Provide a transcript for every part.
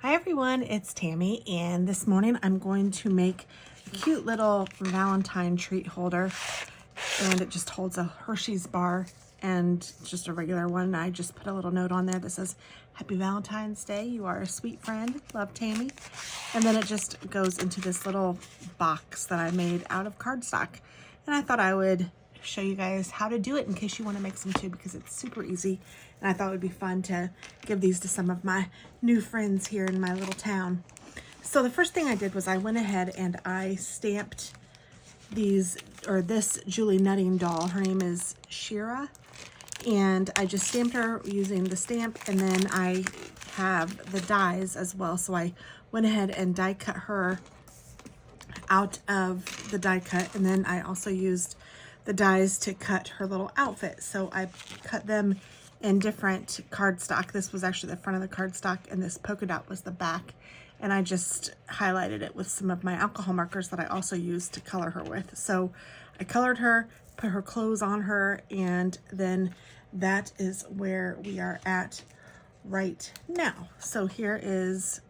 Hi everyone, it's Tammy, and this morning I'm going to make a cute little Valentine treat holder, and it just holds a Hershey's bar and just a regular one. I just put a little note on there that says, Happy Valentine's Day, you are a sweet friend, love Tammy. And then it just goes into this little box that I made out of cardstock. And I thought I would show you guys how to do it in case you want to make some too, because it's super easy. And I thought it would be fun to give these to some of my new friends here in my little town. So the first thing I did was I went ahead and I stamped this Julie Nutting doll. Her name is Shira. And I just stamped her using the stamp, and then I have the dies as well. So I went ahead and die cut her out of the die cut, and then I also used the dies to cut her little outfit. So I cut them in different cardstock. This was actually the front of the cardstock, and this polka dot was the back. And I just highlighted it with some of my alcohol markers that I also used to color her with. So I colored her, put her clothes on her, and then that is where we are at right now. So here is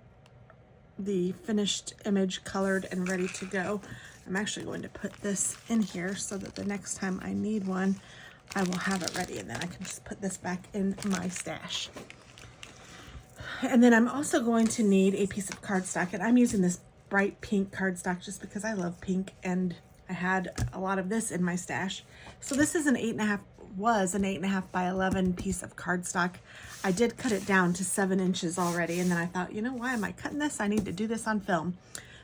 the finished image, colored and ready to go. I'm actually going to put this in here so that the next time I need one, I will have it ready, and then I can just put this back in my stash. And then I'm also going to need a piece of cardstock, and I'm using this bright pink cardstock just because I love pink, and I had a lot of this in my stash. So this is an 8.5 by 11 piece of cardstock. I did cut it down to 7 inches already, and then I thought, you know, why am I cutting this? I need to do this on film.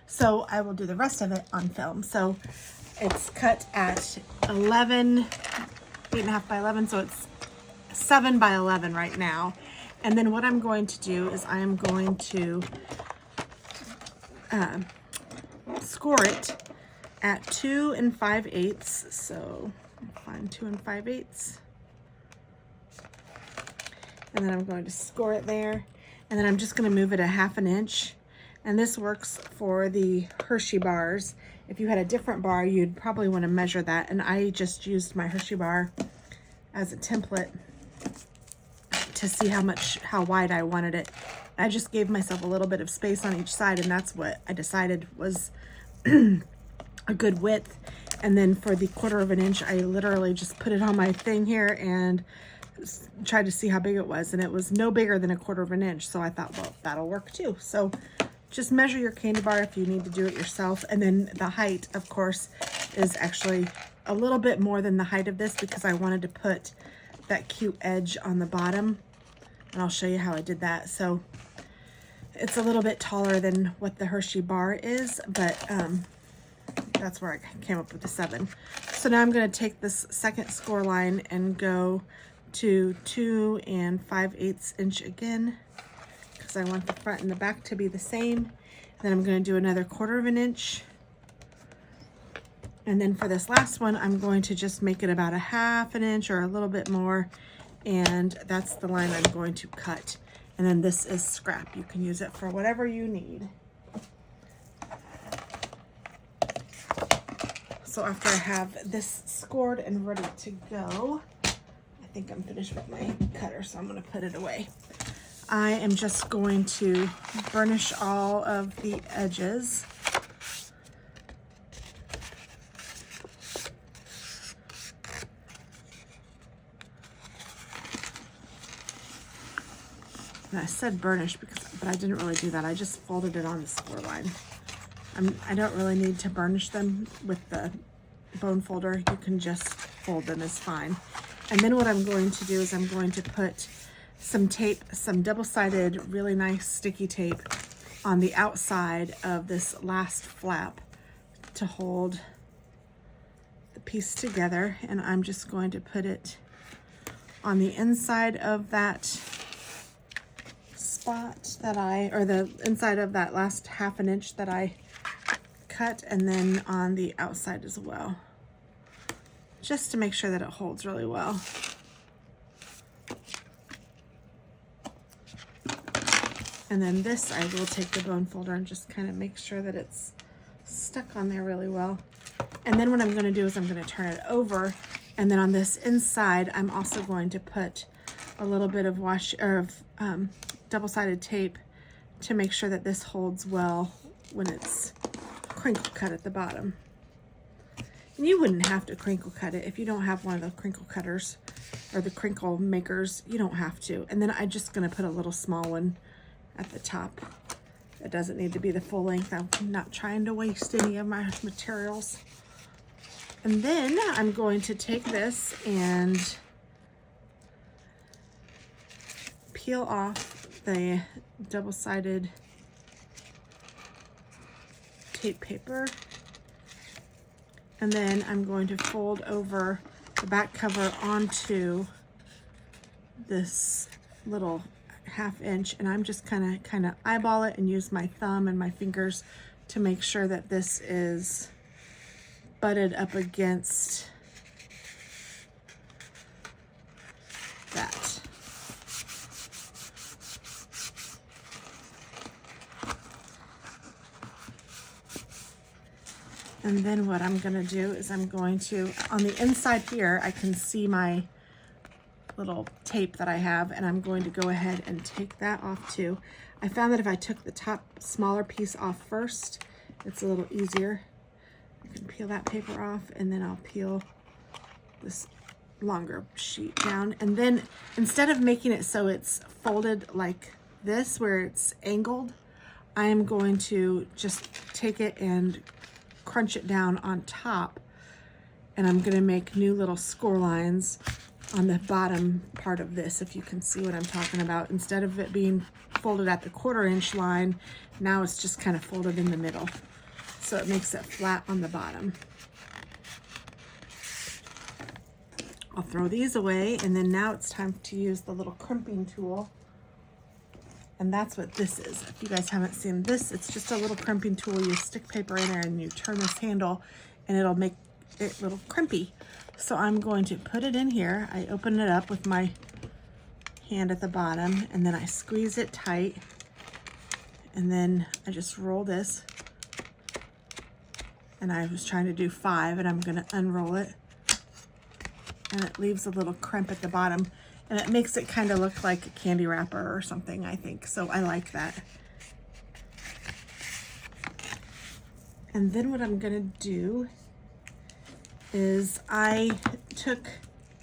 So I will do the rest of it on film. So it's cut at 8.5 by 11, so it's 7 by 11 right now. And then what I'm going to do is I am going to score it at 2 5/8. So find 2 5/8. And then I'm going to score it there. And then I'm just going to move it a 1/2 inch. And this works for the Hershey bars. If you had a different bar, you'd probably want to measure that. And I just used my Hershey bar as a template to see how wide I wanted it. I just gave myself a little bit of space on each side, and that's what I decided was a good width. And then for the 1/4 inch, I literally just put it on my thing here and tried to see how big it was, and it was no bigger than a 1/4 inch. So I thought, well, that'll work too. So just measure your candy bar if you need to do it yourself. And then the height, of course, is actually a little bit more than the height of this because I wanted to put that cute edge on the bottom. And I'll show you how I did that. So it's a little bit taller than what the Hershey bar is, but that's where I came up with the 7. So now I'm going to take this second score line and go to 2 5/8 inch again, because I want the front and the back to be the same. And then I'm going to do another 1/4 inch. And then for this last one, I'm going to just make it about a 1/2 inch or a little bit more. And that's the line I'm going to cut. And then this is scrap. You can use it for whatever you need. So after I have this scored and ready to go, I think I'm finished with my cutter, so I'm going to put it away. I am just going to burnish all of the edges. And I said burnish but I didn't really do that. I just folded it on the score line. I don't really need to burnish them with the bone folder. You can just fold them, it's fine. And then what I'm going to do is I'm going to put some tape, some double-sided, really nice sticky tape on the outside of this last flap to hold the piece together. And I'm just going to put it on the inside of that spot or the inside of that last 1/2 inch that I cut, and then on the outside as well, just to make sure that it holds really well. And then this, I will take the bone folder and just kind of make sure that it's stuck on there really well. And then what I'm going to do is I'm going to turn it over, and then on this inside, I'm also going to put a little bit of double-sided tape to make sure that this holds well when it's crinkle cut at the bottom. And you wouldn't have to crinkle cut it if you don't have one of the crinkle cutters or the crinkle makers. You don't have to. And then I'm just going to put a little small one at the top. It doesn't need to be the full length. I'm not trying to waste any of my materials. And then I'm going to take this and peel off the double-sided tape paper. And then I'm going to fold over the back cover onto this little 1/2 inch, and I'm just kind of eyeball it and use my thumb and my fingers to make sure that this is butted up against that. And then what I'm going to do is I'm going to, on the inside here, I can see my little tape that I have, and I'm going to go ahead and take that off too. I found that if I took the top smaller piece off first, it's a little easier. I can peel that paper off, and then I'll peel this longer sheet down. And then instead of making it so it's folded like this, where it's angled, I am going to just take it and crunch it down on top, and I'm going to make new little score lines on the bottom part of this, if you can see what I'm talking about. Instead of it being folded at the 1/4 inch line, now it's just kind of folded in the middle, so it makes it flat on the bottom. I'll throw these away, and then now it's time to use the little crimping tool. And that's what this is. If you guys haven't seen this, it's just a little crimping tool. You stick paper in there and you turn this handle, and it'll make it a little crimpy. So I'm going to put it in here. I open it up with my hand at the bottom, and then I squeeze it tight, and then I just roll this. And I was trying to do 5, and I'm gonna unroll it, and it leaves a little crimp at the bottom. And it makes it kind of look like a candy wrapper or something, I think. So I like that. And then what I'm gonna do is I took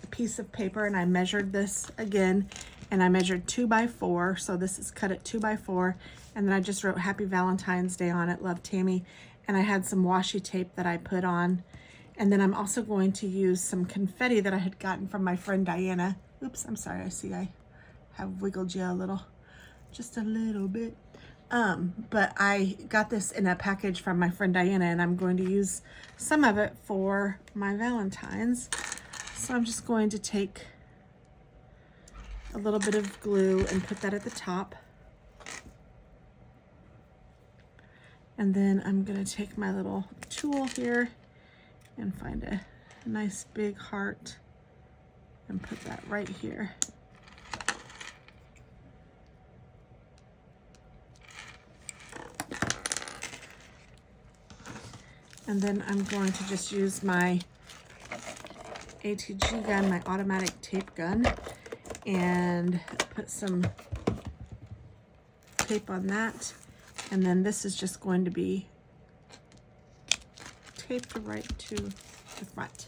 a piece of paper and I measured this again, and I measured 2 by 4. So this is cut at 2 by 4. And then I just wrote Happy Valentine's Day on it, love Tammy. And I had some washi tape that I put on. And then I'm also going to use some confetti that I had gotten from my friend Diana. Oops, I'm sorry, I see I have wiggled you a little, just a little bit. But I got this in a package from my friend Diana, and I'm going to use some of it for my Valentines. So I'm just going to take a little bit of glue and put that at the top. And then I'm gonna take my little tool here and find a nice big heart and put that right here. And then I'm going to just use my ATG gun, my automatic tape gun, and put some tape on that. And then this is just going to be taped right to the front.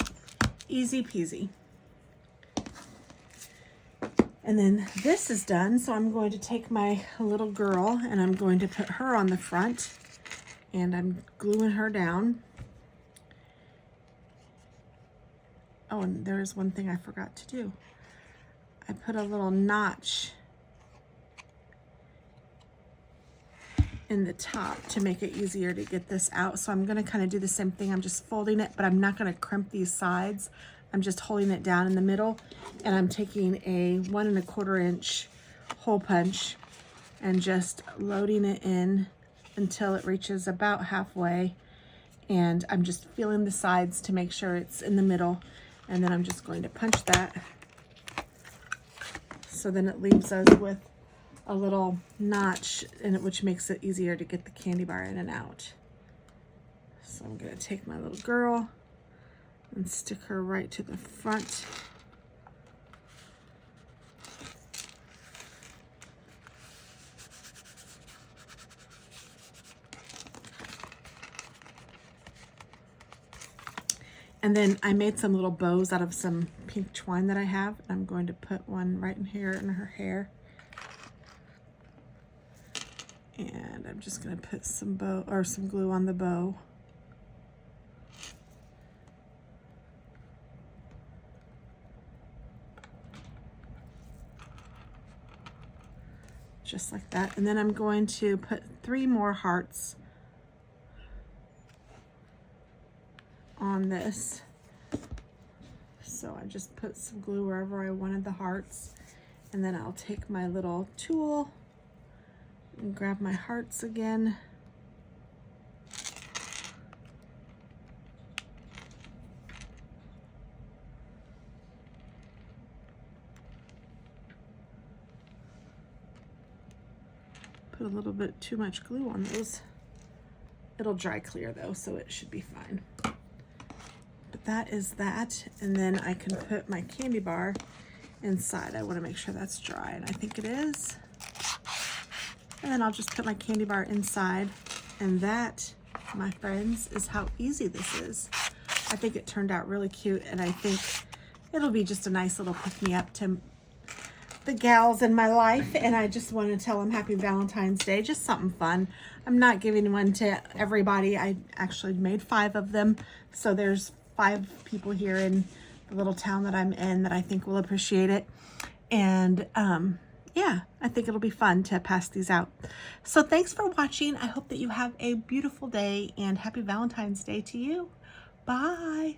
Easy peasy. And then this is done, so I'm going to take my little girl and I'm going to put her on the front, and I'm gluing her down. Oh, and there's one thing I forgot to do. I put a little notch in the top to make it easier to get this out. So I'm gonna kind of do the same thing. I'm just folding it, but I'm not gonna crimp these sides. I'm just holding it down in the middle, and I'm taking a 1 1/4 inch hole punch and just loading it in until it reaches about halfway. And I'm just feeling the sides to make sure it's in the middle. And then I'm just going to punch that. So then it leaves us with a little notch in it, which makes it easier to get the candy bar in and out. So I'm gonna take my little girl and stick her right to the front. And then I made some little bows out of some pink twine that I have. I'm going to put one right in here in her hair. And I'm just going to put some bow or some glue on the bow. Just like that. And then I'm going to put 3 more hearts on this. So I just put some glue wherever I wanted the hearts. And then I'll take my little tool and grab my hearts again. Put a little bit too much glue on those. It'll dry clear though, so it should be fine. But that is that. And then I can put my candy bar inside. I want to make sure that's dry, and I think it is. And then I'll just put my candy bar inside. And that, my friends, is how easy this is. I think it turned out really cute, and I think it'll be just a nice little pick-me-up to the gals in my life. And I just want to tell them happy Valentine's Day. Just something fun. I'm not giving one to everybody. I actually made 5 of them. So there's 5 people here in the little town that I'm in that I think will appreciate it. And yeah, I think it'll be fun to pass these out. So thanks for watching. I hope that you have a beautiful day, and happy Valentine's Day to you. Bye.